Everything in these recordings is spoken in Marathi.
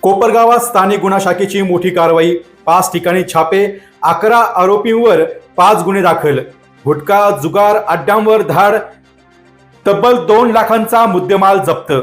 कोपरगावात स्थानिक गुन्हा शाखेची मोठी कारवाई। 5 ठिकाणी छापे, 11 आरोपींवर 5 गुन्हे दाखल। गुटखा जुगार अड्ड्यांवर धाड, तब्बल 2 लाखांचा मुद्देमाल जप्त।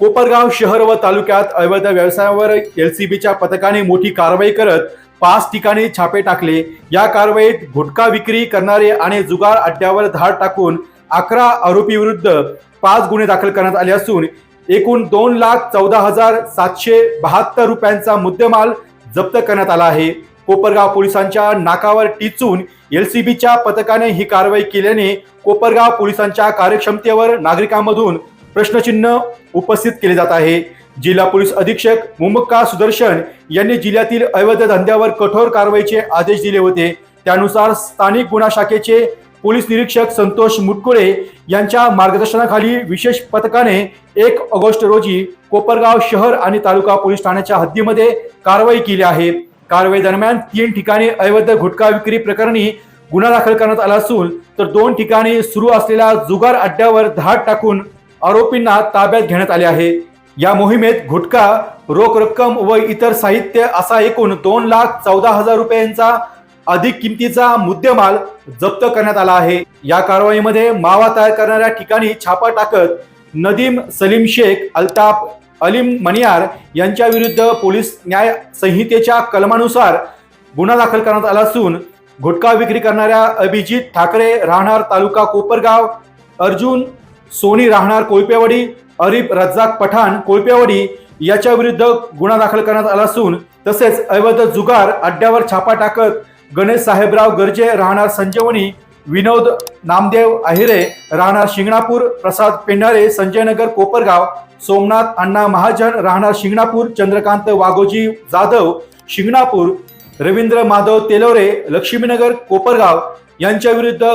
कोपरगाव शहर व तालुक्यात अवैध व्यवसायावर एलसीबीच्या पथकाने मोठी कारवाई करत 5 ठिकाणी छापे टाकले। या कारवाईत गुटखा विक्री करणारे आणि जुगार अड्ड्यावर धाड टाकून 11 आरोपी विरुद्ध 5 गुन्हे दाखल करण्यात आले असून एकूण 2,14,772 रुपयांचा मुद्देमाल जप्त करण्यात आला आहे। कोपरगाव पोलिसांच्या नाकावर टिचून एलसीबीच्या पथकाने ही कारवाई केल्याने कोपरगाव पोलिसांच्या कार्यक्षमतेवर नागरिकांमधून प्रश्नचिन्ह उपस्थित केले जात आहे। जिल्हा पोलीस अधीक्षक मुमक्का सुदर्शन यांनी जिल्ह्यातील अवैध धंद्यावर कठोर कारवाईचे आदेश दिले होते। त्यानुसार स्थानिक गुन्हा शाखेचे पोलीस निरीक्षक संतोष मुटकुळे यांच्या मार्गदर्शनाखाली विशेष पथकाने 1 ऑगस्ट रोजी कोपरगाव शहर आणि तालुका पोलीस ठाण्याच्या हद्दीमध्ये कारवाई केली आहे। कारवाई दरम्यान 3 ठिकाणी अवैध गुटखा विक्री प्रकरणी गुन्हा दाखल करण्यात आला असून तर 2 ठिकाणी सुरू असलेल्या जुगार अड्ड्यावर धाड टाकून आरोपींना ताब्यात घेण्यात आले आहे। या मोहिमेत गुटखा, रोख रक्कम व इतर साहित्य असा एकूण 2,14,000 रुपयांचा अधिक किमतीचा मुद्देमाल जप्त करण्यात आला आहे। या कारवाईमध्ये मावा तयार करणाऱ्या ठिकाणी छापा टाकत नदीम सलीम शेख, अल्ताफ अलीम मनियार यांच्या विरुद्ध पोलीस न्याय संहितेच्या कलमानुसार गुन्हा दाखल करण्यात आला असून गुटखा विक्री करणाऱ्या अभिजित ठाकरे राहणार तालुका कोपरगाव, अर्जुन सोनी राहणार कोळपेवाडी, अरिफ रज्जाक पठाण कोळपेवाडी याच्या विरुद्ध गुन्हा दाखल करण्यात आला असून तसेच अवैध जुगार अड्ड्यावर छापा टाकत गणेश साहेबराव गर्जे राहणार संजीवनी, विनोद नामदेव अहिरे राहणार शिंगणापूर, प्रसाद पेंढारे संजयनगर कोपरगाव, सोमनाथ अण्णा महाजन राहणार शिंगणापूर, चंद्रकांत वाघोजी जाधव शिंगणापूर, रवींद्र माधव तेलोरे लक्ष्मीनगर कोपरगाव यांच्या विरुद्ध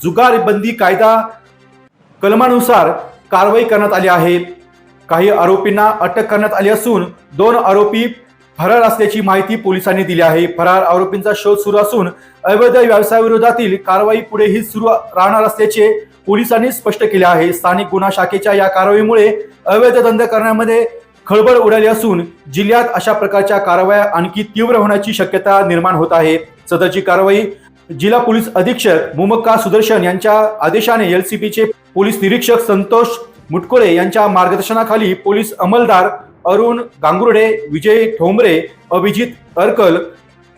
जुगार बंदी कायदा कलमानुसार कारवाई करण्यात आली आहे। काही आरोपींना अटक करण्यात आली असून 2 आरोपी फरार असल्याची माहिती पोलिसांनी दिली आहे। फरार आरोपींचा शोध सुरू असून अवैध व्यवसायाविरोधातील कारवाई पुढेही सुरू राहणार असल्याचे पोलिसांनी स्पष्ट केले आहे। स्थानिक गुन्हा शाखेच्या या कारवाईमुळे अवैध धंदा करण्यामध्ये खळबळ उडाली असून जिल्ह्यात अशा प्रकारच्या कारवाया आणखी तीव्र होण्याची शक्यता निर्माण होत आहे। सदरची कारवाई जिल्हा पोलीस अधीक्षक मुमक्का सुदर्शन यांच्या आदेशाने एलसीबीचे पोलीस निरीक्षक संतोष मुटकुळे यांच्या मार्गदर्शनाखाली पोलीस अंमलदार अरुण गांगुर्डे, विजय ठोंबरे, अभिजित अरकल,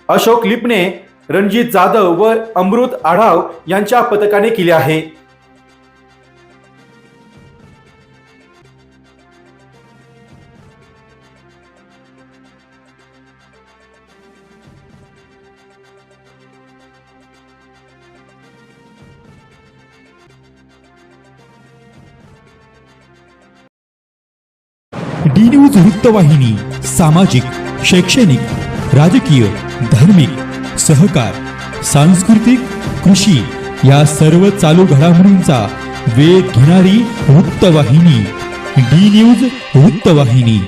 अशोक लिपणे, रणजित जाधव व अमृत आढाव यांच्या पथकाने केले आहे। डी न्यूज वृत्तवाहिनी सामाजिक, शैक्षणिक, राजकीय, धार्मिक, सहकार, सांस्कृतिक, कृषी या सर्व चालू घडामोडींचा वेध घेणारी वृत्तवाहिनी डी न्यूज वृत्तवाहिनी,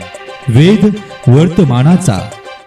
वेध वर्तमानाचा।